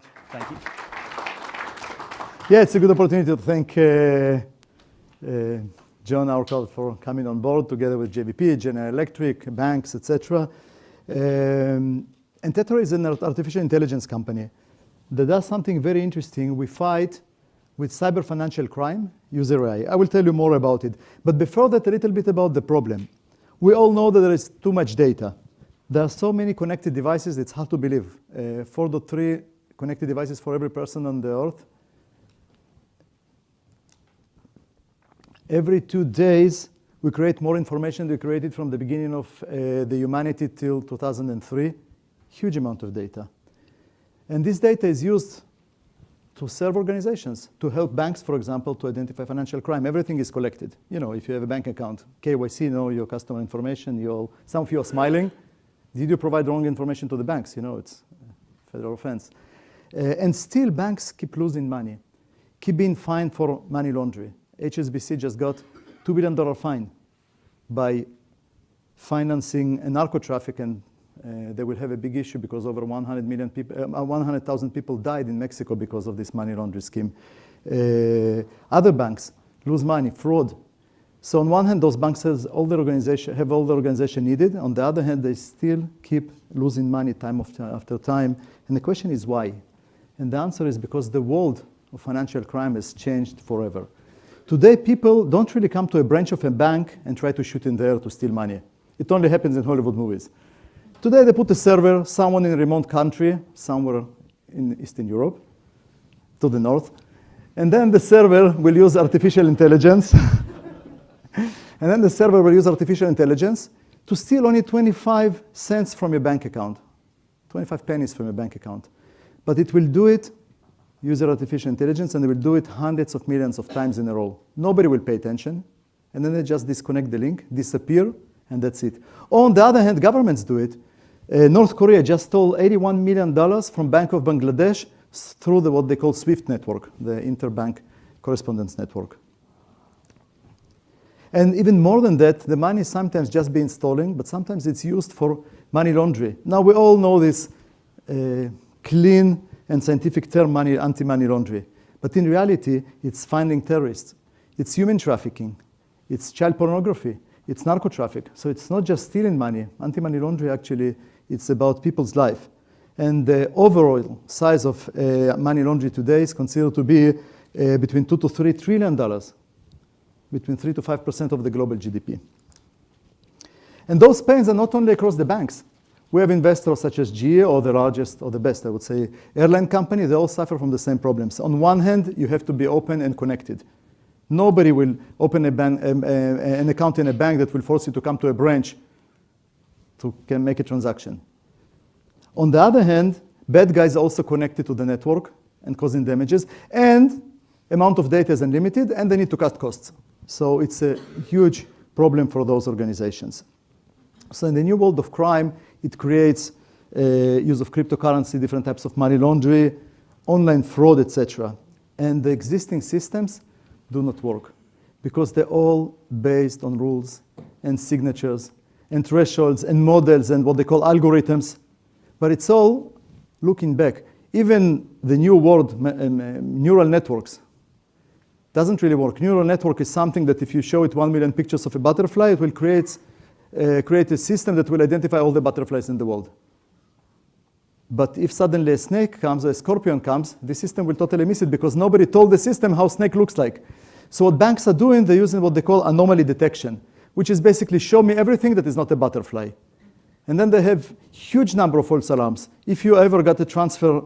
much. Thank you. Yeah, it's a good opportunity to thank John, our colleague, for coming on board together with JVP, General Electric, banks, etc. And ThetaRay is an artificial intelligence company that does something very interesting. We fight with cyber financial crime, user AI. I will tell you more about it. But before that, a little bit about the problem. We all know that there is too much data. There are so many connected devices, it's hard to believe. 4.3 connected devices for every person on the earth. Every 2 days, we create more information than we created from the beginning of the humanity till 2003. Huge amount of data. And this data is used to serve organizations, to help banks, for example, to identify financial crime. Everything is collected. You know, if you have a bank account, KYC, know your customer information. Some of you are smiling. Did you provide wrong information to the banks? You know, it's a federal offense. And still, banks keep losing money, keep being fined for money laundering. HSBC just got $2 billion fine by financing a narco traffic, and they will have a big issue because over 100,000 people died in Mexico because of this money laundering scheme. Other banks lose money, fraud. So on one hand, those banks have all the organization needed. On the other hand, they still keep losing money time after time. And the question is why? And the answer is because the world of financial crime has changed forever. Today, people don't really come to a branch of a bank and try to shoot in the air to steal money. It only happens in Hollywood movies. Today, they put a server, someone in a remote country, somewhere in Eastern Europe, to the north. And then the server will use artificial intelligence. And then the server will use artificial intelligence to steal only 25 cents from your bank account, 25 pennies from your bank account. But it will do it using artificial intelligence, and they will do it hundreds of millions of times in a row. Nobody will pay attention. And then they just disconnect the link, disappear, and that's it. On the other hand, governments do it. North Korea just stole $81 million from Bank of Bangladesh through what they call SWIFT network, the interbank correspondence network. And even more than that, the money is sometimes just being stolen, but sometimes it's used for money laundering. Now, we all know this clean and scientific term, anti-money laundering. But in reality, it's finding terrorists. It's human trafficking. It's child pornography. It's narco traffic. So it's not just stealing money. Anti-money laundering, actually, it's about people's life. And the overall size of money laundering today is considered to be between $2 to $3 trillion, between 3 to 5% of the global GDP. And those pains are not only across the banks. We have investors such as GE, or the largest, or the best, I would say, airline company. They all suffer from the same problems. On one hand, you have to be open and connected. Nobody will open an account in a bank that will force you to come to a branch to make a transaction. On the other hand, bad guys are also connected to the network and causing damages. And amount of data is unlimited, and they need to cut costs. So it's a huge problem for those organizations. So in the new world of crime, it creates use of cryptocurrency, different types of money laundering, online fraud, etc. And the existing systems do not work because they're all based on rules and signatures and thresholds and models and what they call algorithms. But it's all looking back. Even the new word, neural networks, doesn't really work. Neural network is something that if you show it 1 million pictures of a butterfly, it will create a system that will identify all the butterflies in the world. But if suddenly a snake comes or a scorpion comes, the system will totally miss it because nobody told the system how snake looks like. So what banks are doing, they're using what they call anomaly detection, which is basically show me everything that is not a butterfly. And then they have huge number of false alarms. If you ever got to transfer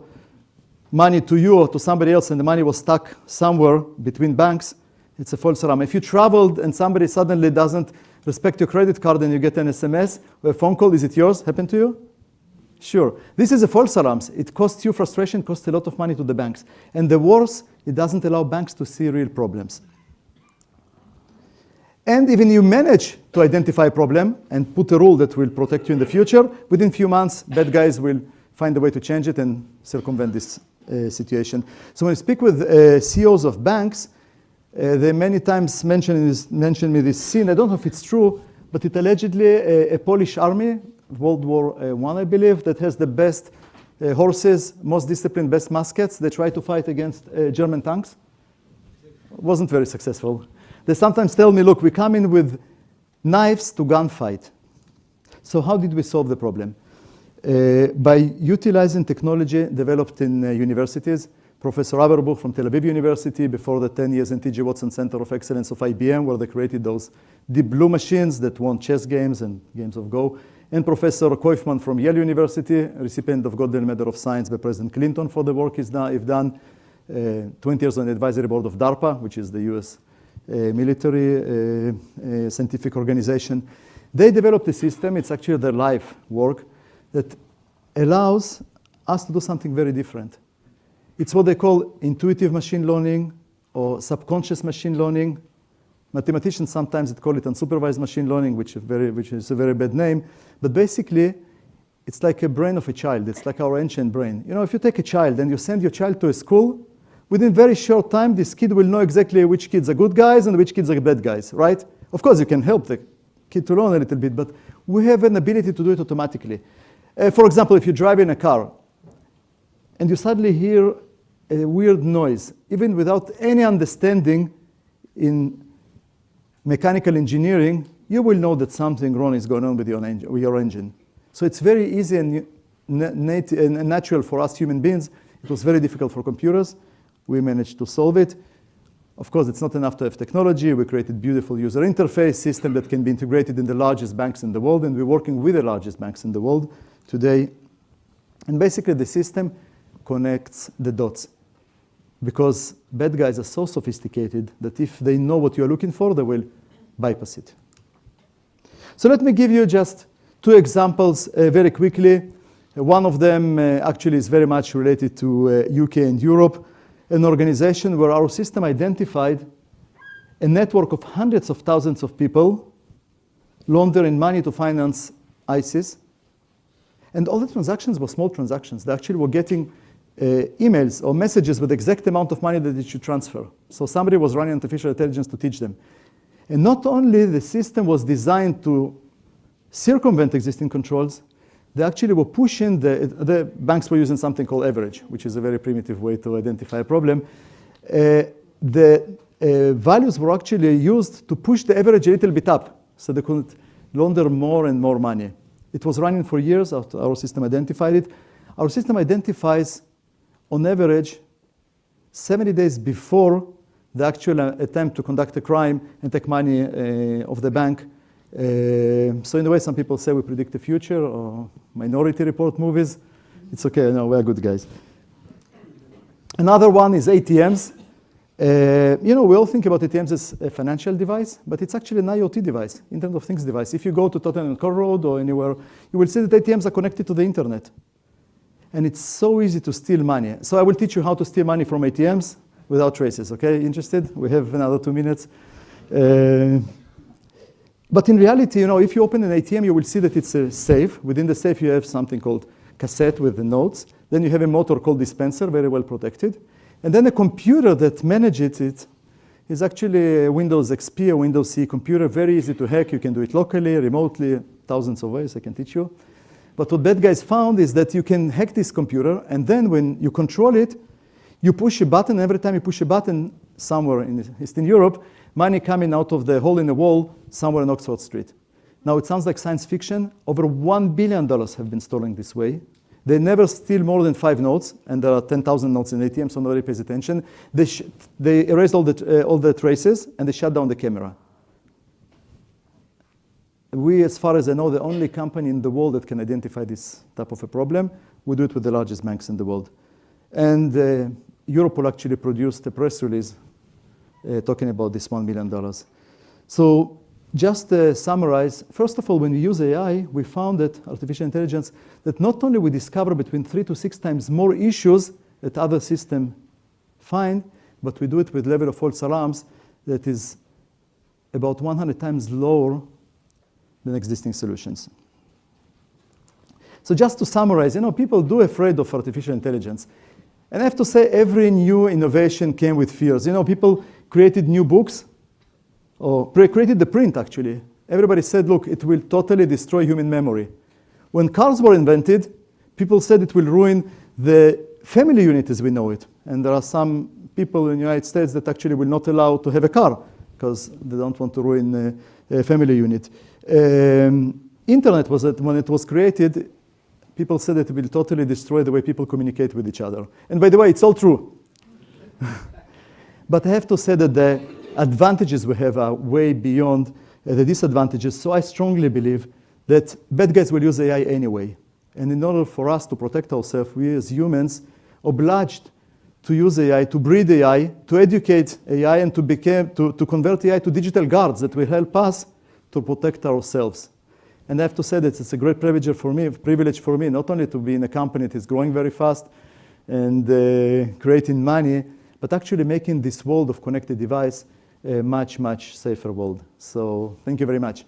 money to you or to somebody else and the money was stuck somewhere between banks, it's a false alarm. If you traveled and somebody suddenly doesn't respect your credit card and you get an SMS or a phone call, is it yours? Happened to you? Sure. This is a false alarm. It costs you frustration, costs a lot of money to the banks. And the worse, it doesn't allow banks to see real problems. And even you manage to identify a problem and put a rule that will protect you in the future, within a few months, bad guys will find a way to change it and circumvent this situation. So when I speak with CEOs of banks, they many times mention me this scene. I don't know if it's true, but it allegedly a Polish army, World War I, I believe, that has the best horses, most disciplined, best muskets. They try to fight against German tanks. Wasn't very successful. They sometimes tell me, look, we come in with knives to gunfight. So how did we solve the problem? By utilizing technology developed in universities. Professor Averbuch from Tel Aviv University, before the 10 years in T.J. Watson Center of Excellence of IBM, where they created those deep blue machines that won chess games and games of Go. And Professor Koifman from Yale University, recipient of Golden Medal of Science by President Clinton for the work he's done. 20 years on the advisory board of DARPA, which is the US military scientific organization. They developed a system, it's actually their life work, that allows us to do something very different. It's what they call intuitive machine learning or subconscious machine learning. Mathematicians sometimes call it unsupervised machine learning, which is a very bad name. But basically, it's like a brain of a child. It's like our ancient brain. You know, if you take a child and you send your child to a school, within very short time, this kid will know exactly which kids are good guys and which kids are bad guys, right? Of course, you can help the kid to learn a little bit, but we have an ability to do it automatically. For example, if you drive in a car and you suddenly hear a weird noise, even without any understanding in mechanical engineering, you will know that something wrong is going on with your engine. So it's very easy and natural for us human beings. It was very difficult for computers. We managed to solve it. Of course, it's not enough to have technology. We created beautiful user interface system that can be integrated in the largest banks in the world, and we're working with the largest banks in the world today. And basically, the system connects the dots, because bad guys are so sophisticated that if they know what you're looking for, they will bypass it. So let me give you just two examples very quickly. One of them actually is very much related to UK and Europe, an organization where our system identified a network of hundreds of thousands of people laundering money to finance ISIS. And all the transactions were small transactions. They actually were getting emails or messages with the exact amount of money that they should transfer. So somebody was running artificial intelligence to teach them. And not only the system was designed to circumvent existing controls, they actually were pushing, the banks were using something called average, which is a very primitive way to identify a problem. The values were actually used to push the average a little bit up, so they could launder more and more money. It was running for years after our system identified it. Our system identifies, on average, 70 days before the actual attempt to conduct a crime and take money of the bank. So in a way, some people say we predict the future, or Minority Report movies. It's okay, no, we're good guys. Another one is ATMs. We all think about ATMs as a financial device, but it's actually an IoT device, Internet of Things device. If you go to Tottenham Court Road or anywhere, you will see that ATMs are connected to the internet. And it's so easy to steal money. So I will teach you how to steal money from ATMs without traces, okay? Interested? We have another 2 minutes. But in reality, if you open an ATM, you will see that it's a safe. Within the safe, you have something called cassette with the notes. Then you have a motor called dispenser, very well protected. And then a computer that manages it is actually a Windows XP or Windows CE computer, very easy to hack. You can do it locally, remotely, thousands of ways I can teach you. But what bad guys found is that you can hack this computer, and then when you control it, you push a button. Every time you push a button somewhere in Eastern Europe, money coming out of the hole in the wall somewhere in Oxford Street. Now, it sounds like science fiction. Over $1 billion have been stolen this way. They never steal more than 5 notes, and there are 10,000 notes in ATM, so nobody pays attention. They erase all the traces, and they shut down the camera. We, as far as I know, the only company in the world that can identify this type of a problem. We do it with the largest banks in the world. And Europol actually produced a press release talking about this $1 million. So just to summarize, first of all, when we use AI, we found that artificial intelligence, that not only we discover between 3 to 6 times more issues that other systems find, but we do it with level of false alarms that is about 100 times lower than existing solutions. So just to summarize, people do afraid of artificial intelligence. And I have to say, every new innovation came with fears. People created new books, or created the print, actually. Everybody said, look, it will totally destroy human memory. When cars were invented, people said it will ruin the family unit as we know it. And there are some people in the United States that actually will not allow to have a car because they don't want to ruin a family unit. Internet was that when it was created, people said that it will totally destroy the way people communicate with each other. And by the way, it's all true. But I have to say that the advantages we have are way beyond the disadvantages. So I strongly believe that bad guys will use AI anyway. And in order for us to protect ourselves, we as humans obliged to use AI, to breed AI, to educate AI, and to convert AI to digital guards that will help us to protect ourselves. And I have to say that it's a great privilege for me, not only to be in a company that is growing very fast and creating money, but actually making this world of connected device a much, much safer world. So thank you very much.